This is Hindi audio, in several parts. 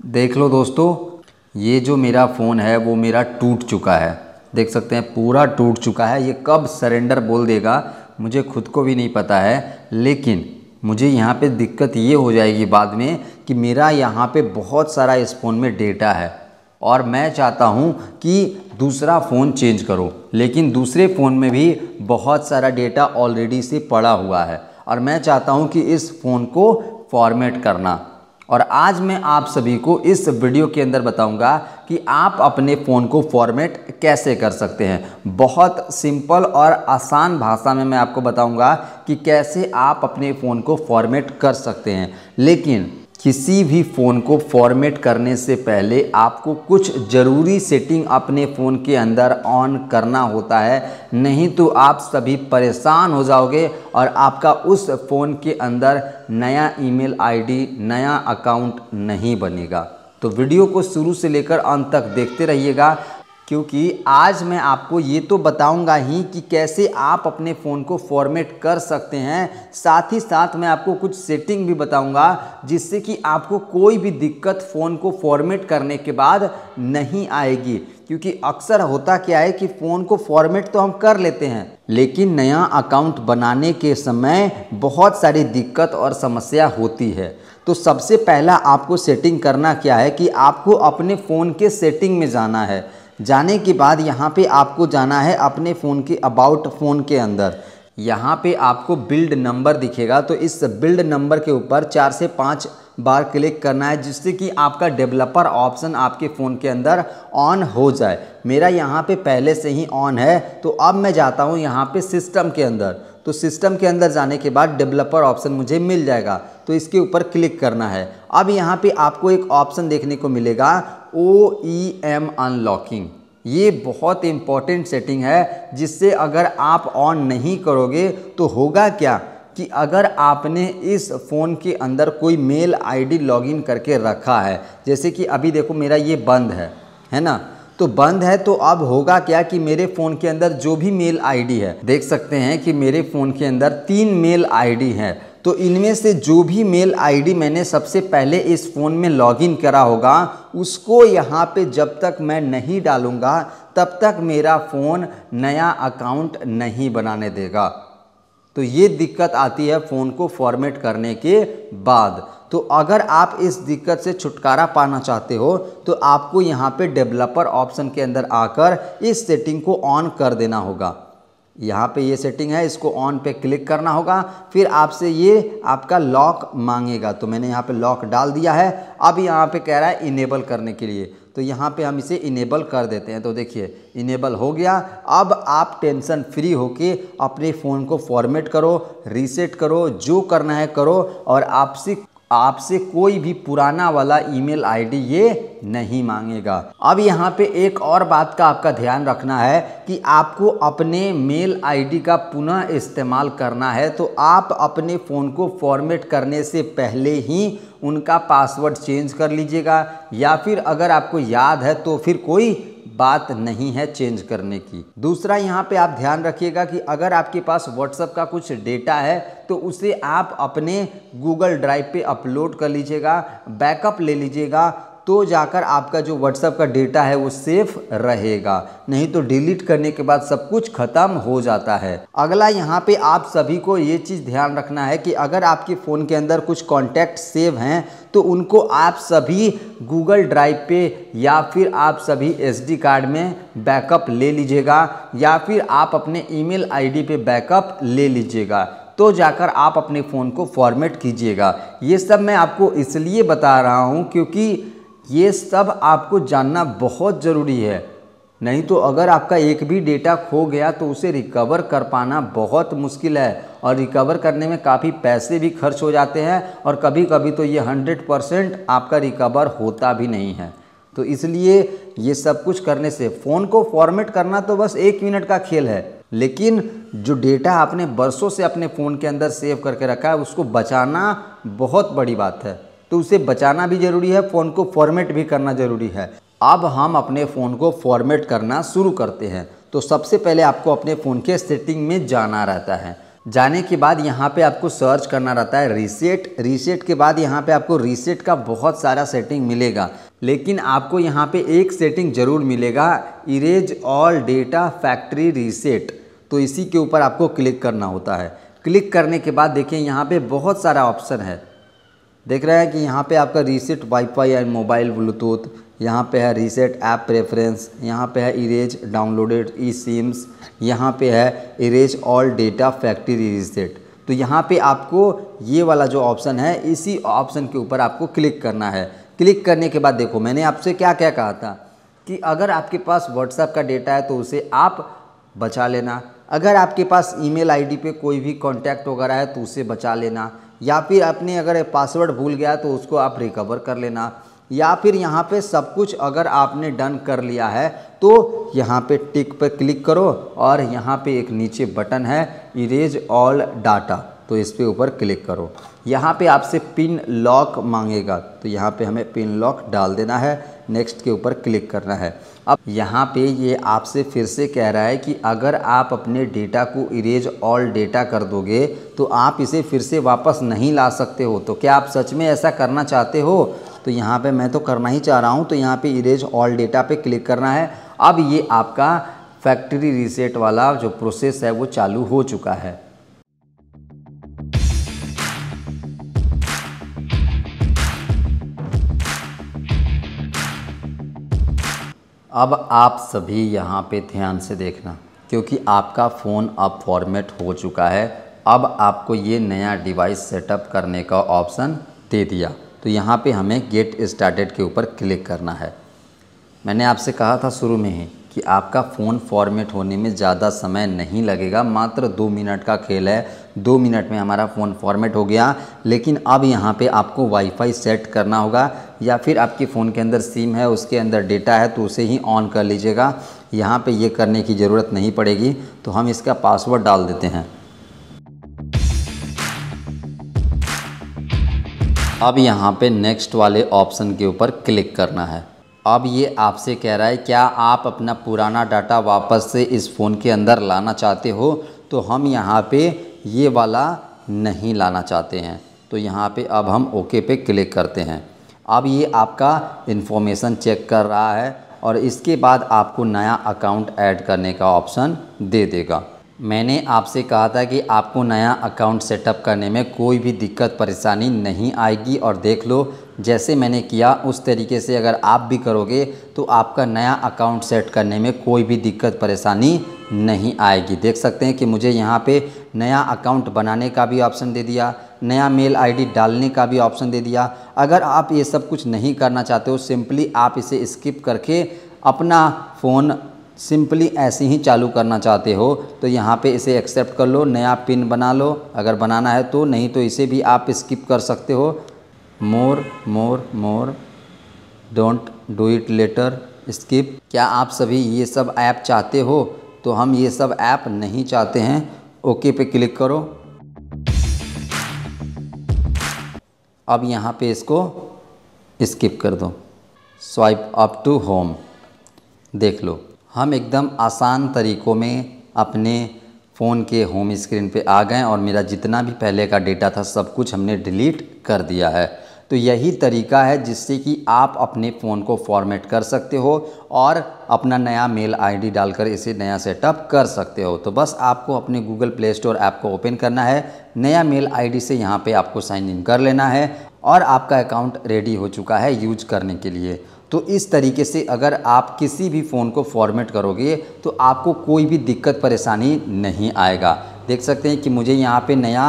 देख लो दोस्तों, ये जो मेरा फ़ोन है वो मेरा टूट चुका है। देख सकते हैं पूरा टूट चुका है। ये कब सरेंडर बोल देगा मुझे खुद को भी नहीं पता है, लेकिन मुझे यहाँ पे दिक्कत ये हो जाएगी बाद में कि मेरा यहाँ पे बहुत सारा इस फ़ोन में डेटा है और मैं चाहता हूँ कि दूसरा फ़ोन चेंज करो, लेकिन दूसरे फ़ोन में भी बहुत सारा डेटा ऑलरेडी से पड़ा हुआ है और मैं चाहता हूँ कि इस फ़ोन को फॉर्मेट करना। और आज मैं आप सभी को इस वीडियो के अंदर बताऊंगा कि आप अपने फ़ोन को फॉर्मेट कैसे कर सकते हैं। बहुत सिंपल और आसान भाषा में मैं आपको बताऊंगा कि कैसे आप अपने फ़ोन को फॉर्मेट कर सकते हैं। लेकिन किसी भी फ़ोन को फॉर्मेट करने से पहले आपको कुछ ज़रूरी सेटिंग अपने फ़ोन के अंदर ऑन करना होता है, नहीं तो आप सभी परेशान हो जाओगे और आपका उस फ़ोन के अंदर नया ईमेल आईडी, नया अकाउंट नहीं बनेगा। तो वीडियो को शुरू से लेकर अंत तक देखते रहिएगा, क्योंकि आज मैं आपको ये तो बताऊंगा ही कि कैसे आप अपने फ़ोन को फॉर्मेट कर सकते हैं, साथ ही साथ मैं आपको कुछ सेटिंग भी बताऊंगा जिससे कि आपको कोई भी दिक्कत फ़ोन को फॉर्मेट करने के बाद नहीं आएगी। क्योंकि अक्सर होता क्या है कि फ़ोन को फॉर्मेट तो हम कर लेते हैं, लेकिन नया अकाउंट बनाने के समय बहुत सारी दिक्कत और समस्या होती है। तो सबसे पहला आपको सेटिंग करना क्या है कि आपको अपने फ़ोन के सेटिंग में जाना है। जाने के बाद यहाँ पे आपको जाना है अपने फ़ोन के अबाउट फ़ोन के अंदर। यहाँ पे आपको बिल्ड नंबर दिखेगा, तो इस बिल्ड नंबर के ऊपर 4 से 5 बार क्लिक करना है, जिससे कि आपका डेवलपर ऑप्शन आपके फ़ोन के अंदर ऑन हो जाए। मेरा यहाँ पे पहले से ही ऑन है, तो अब मैं जाता हूँ यहाँ पे सिस्टम के अंदर। तो सिस्टम के अंदर जाने के बाद डेवलपर ऑप्शन मुझे मिल जाएगा, तो इसके ऊपर क्लिक करना है। अब यहाँ पे आपको एक ऑप्शन देखने को मिलेगा OEM अनलॉकिंग। ये बहुत इंपॉर्टेंट सेटिंग है, जिससे अगर आप ऑन नहीं करोगे तो होगा क्या कि अगर आपने इस फ़ोन के अंदर कोई मेल आईडी लॉगिन करके रखा है, जैसे कि अभी देखो मेरा ये बंद है ना, तो बंद है, तो अब होगा क्या कि मेरे फ़ोन के अंदर जो भी मेल आईडी है, देख सकते हैं कि मेरे फ़ोन के अंदर 3 मेल आईडी हैं। तो इनमें से जो भी मेल आईडी मैंने सबसे पहले इस फ़ोन में लॉगिन करा होगा, उसको यहाँ पे जब तक मैं नहीं डालूँगा तब तक मेरा फ़ोन नया अकाउंट नहीं बनाने देगा। तो ये दिक्कत आती है फ़ोन को फॉर्मेट करने के बाद। तो अगर आप इस दिक्कत से छुटकारा पाना चाहते हो तो आपको यहाँ पे डेवलपर ऑप्शन के अंदर आकर इस सेटिंग को ऑन कर देना होगा। यहाँ पे ये सेटिंग है, इसको ऑन पे क्लिक करना होगा। फिर आपसे ये आपका लॉक मांगेगा, तो मैंने यहाँ पे लॉक डाल दिया है। अब यहाँ पे कह रहा है इनेबल करने के लिए, तो यहाँ पे हम इसे इनेबल कर देते हैं। तो देखिए इनेबल हो गया। अब आप टेंशन फ्री होके अपने फ़ोन को फॉर्मेट करो, रीसेट करो, जो करना है करो, और आपसे कोई भी पुराना वाला ईमेल आईडी ये नहीं मांगेगा। अब यहाँ पे एक और बात का आपका ध्यान रखना है कि आपको अपने मेल आईडी का पुनः इस्तेमाल करना है, तो आप अपने फ़ोन को फॉर्मेट करने से पहले ही उनका पासवर्ड चेंज कर लीजिएगा, या फिर अगर आपको याद है तो फिर कोई बात नहीं है चेंज करने की। दूसरा यहाँ पे आप ध्यान रखिएगा कि अगर आपके पास व्हाट्सएप का कुछ डेटा है तो उसे आप अपने गूगल ड्राइव पे अपलोड कर लीजिएगा, बैकअप ले लीजिएगा, तो जाकर आपका जो व्हाट्सएप का डेटा है वो सेफ रहेगा। नहीं तो डिलीट करने के बाद सब कुछ ख़त्म हो जाता है। अगला यहाँ पे आप सभी को ये चीज़ ध्यान रखना है कि अगर आपके फ़ोन के अंदर कुछ कॉन्टैक्ट सेव हैं तो उनको आप सभी गूगल ड्राइव पे या फिर आप सभी SD कार्ड में बैकअप ले लीजिएगा, या फिर आप अपने ईमेल आईडी पे बैकअप ले लीजिएगा, तो जाकर आप अपने फ़ोन को फॉर्मेट कीजिएगा। ये सब मैं आपको इसलिए बता रहा हूँ क्योंकि ये सब आपको जानना बहुत ज़रूरी है। नहीं तो अगर आपका एक भी डेटा खो गया तो उसे रिकवर कर पाना बहुत मुश्किल है, और रिकवर करने में काफ़ी पैसे भी खर्च हो जाते हैं, और कभी कभी तो ये 100% आपका रिकवर होता भी नहीं है। तो इसलिए ये सब कुछ करने से फ़ोन को फॉर्मेट करना तो बस 1 मिनट का खेल है, लेकिन जो डेटा आपने बरसों से अपने फ़ोन के अंदर सेव करके रखा है उसको बचाना बहुत बड़ी बात है। तो उसे बचाना भी ज़रूरी है, फ़ोन को फॉर्मेट भी करना ज़रूरी है। अब हम अपने फ़ोन को फॉर्मेट करना शुरू करते हैं। तो सबसे पहले आपको अपने फ़ोन के सेटिंग में जाना रहता है। जाने के बाद यहाँ पे आपको सर्च करना रहता है रीसेट। रीसेट के बाद यहाँ पे आपको रीसेट का बहुत सारा सेटिंग मिलेगा, लेकिन आपको यहाँ पे एक सेटिंग ज़रूर मिलेगा, erase all data factory reset. तो इसी के ऊपर आपको क्लिक करना होता है। क्लिक करने के बाद देखिए यहाँ पे बहुत सारा ऑप्शन है। देख रहे हैं कि यहाँ पे आपका reset wifi and mobile Bluetooth, यहाँ पे है रीसेट ऐप प्रेफरेंस, यहाँ पे है इरेज डाउनलोडेड ई सिम्स, यहाँ पे है erase all data factory reset. तो यहाँ पे आपको ये वाला जो ऑप्शन है, इसी ऑप्शन के ऊपर आपको क्लिक करना है। क्लिक करने के बाद देखो मैंने आपसे क्या क्या कहा था कि अगर आपके पास व्हाट्सएप का डेटा है तो उसे आप बचा लेना, अगर आपके पास ईमेल आईडी पे कोई भी कॉन्टैक्ट वगैरह है तो उसे बचा लेना, या फिर अपने अगर पासवर्ड भूल गया तो उसको आप रिकवर कर लेना, या फिर यहाँ पे सब कुछ अगर आपने डन कर लिया है तो यहाँ पे टिक पर क्लिक करो और यहाँ पे एक नीचे बटन है इरेज ऑल डाटा, तो इस पे ऊपर क्लिक करो। यहाँ पे आपसे पिन लॉक मांगेगा, तो यहाँ पे हमें पिन लॉक डाल देना है, नेक्स्ट के ऊपर क्लिक करना है। अब यहाँ पे ये आपसे फिर से कह रहा है कि अगर आप अपने डेटा को इरेज ऑल डेटा कर दोगे तो आप इसे फिर से वापस नहीं ला सकते हो। तो क्या आप सच में ऐसा करना चाहते हो? तो यहाँ पे मैं तो करना ही चाह रहा हूँ, तो यहाँ पे इरेज ऑल डेटा पे क्लिक करना है। अब ये आपका फैक्ट्री रीसेट वाला जो प्रोसेस है वो चालू हो चुका है। अब आप सभी यहाँ पे ध्यान से देखना, क्योंकि आपका फ़ोन अब फॉर्मेट हो चुका है। अब आपको ये नया डिवाइस सेटअप करने का ऑप्शन दे दिया, तो यहाँ पे हमें गेट स्टार्टेड के ऊपर क्लिक करना है। मैंने आपसे कहा था शुरू में ही कि आपका फ़ोन फॉर्मेट होने में ज़्यादा समय नहीं लगेगा, मात्र 2 मिनट का खेल है। 2 मिनट में हमारा फ़ोन फॉर्मेट हो गया। लेकिन अब यहाँ पे आपको वाईफाई सेट करना होगा, या फिर आपके फ़ोन के अंदर सिम है, उसके अंदर डेटा है, तो उसे ही ऑन कर लीजिएगा। यहाँ पे ये करने की ज़रूरत नहीं पड़ेगी, तो हम इसका पासवर्ड डाल देते हैं। अब यहाँ पे नेक्स्ट वाले ऑप्शन के ऊपर क्लिक करना है। अब ये आपसे कह रहा है क्या आप अपना पुराना डाटा वापस से इस फ़ोन के अंदर लाना चाहते हो? तो हम यहाँ पे ये वाला नहीं लाना चाहते हैं, तो यहाँ पे अब हम ओके पे क्लिक करते हैं। अब ये आपका इन्फॉर्मेशन चेक कर रहा है और इसके बाद आपको नया अकाउंट ऐड करने का ऑप्शन दे देगा। मैंने आपसे कहा था कि आपको नया अकाउंट सेटअप करने में कोई भी दिक्कत परेशानी नहीं आएगी, और देख लो जैसे मैंने किया उस तरीके से अगर आप भी करोगे तो आपका नया अकाउंट सेट करने में कोई भी दिक्कत परेशानी नहीं आएगी। देख सकते हैं कि मुझे यहाँ पे नया अकाउंट बनाने का भी ऑप्शन दे दिया, नया मेल आईडी डालने का भी ऑप्शन दे दिया। अगर आप ये सब कुछ नहीं करना चाहते हो, सिंपली आप इसे स्किप करके अपना फ़ोन सिंपली ऐसे ही चालू करना चाहते हो, तो यहाँ पे इसे एक्सेप्ट कर लो, नया पिन बना लो अगर बनाना है तो, नहीं तो इसे भी आप स्किप कर सकते हो। More more more, don't do it later, skip. क्या आप सभी ये सब ऐप चाहते हो? तो हम ये सब ऐप नहीं चाहते हैं। ओके पे क्लिक करो। अब यहाँ पे इसको स्किप कर दो, स्वाइप अप टू होम। देख लो हम एकदम आसान तरीक़ों में अपने फ़ोन के होम स्क्रीन पे आ गए और मेरा जितना भी पहले का डेटा था सब कुछ हमने डिलीट कर दिया है। तो यही तरीका है जिससे कि आप अपने फ़ोन को फॉर्मेट कर सकते हो और अपना नया मेल आईडी डालकर इसे नया सेटअप कर सकते हो। तो बस आपको अपने गूगल प्ले स्टोर ऐप को ओपन करना है, नया मेल आईडी से यहाँ पे आपको साइन इन कर लेना है और आपका अकाउंट रेडी हो चुका है यूज करने के लिए। तो इस तरीके से अगर आप किसी भी फ़ोन को फॉर्मेट करोगे तो आपको कोई भी दिक्कत परेशानी नहीं आएगा। देख सकते हैं कि मुझे यहाँ पे नया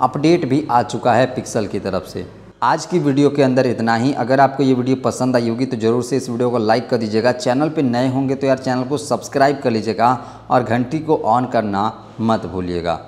अपडेट भी आ चुका है पिक्सल की तरफ से। आज की वीडियो के अंदर इतना ही। अगर आपको ये वीडियो पसंद आई होगी तो ज़रूर से इस वीडियो को लाइक कर दीजिएगा। चैनल पे नए होंगे तो यार चैनल को सब्सक्राइब कर लीजिएगा और घंटी को ऑन करना मत भूलिएगा।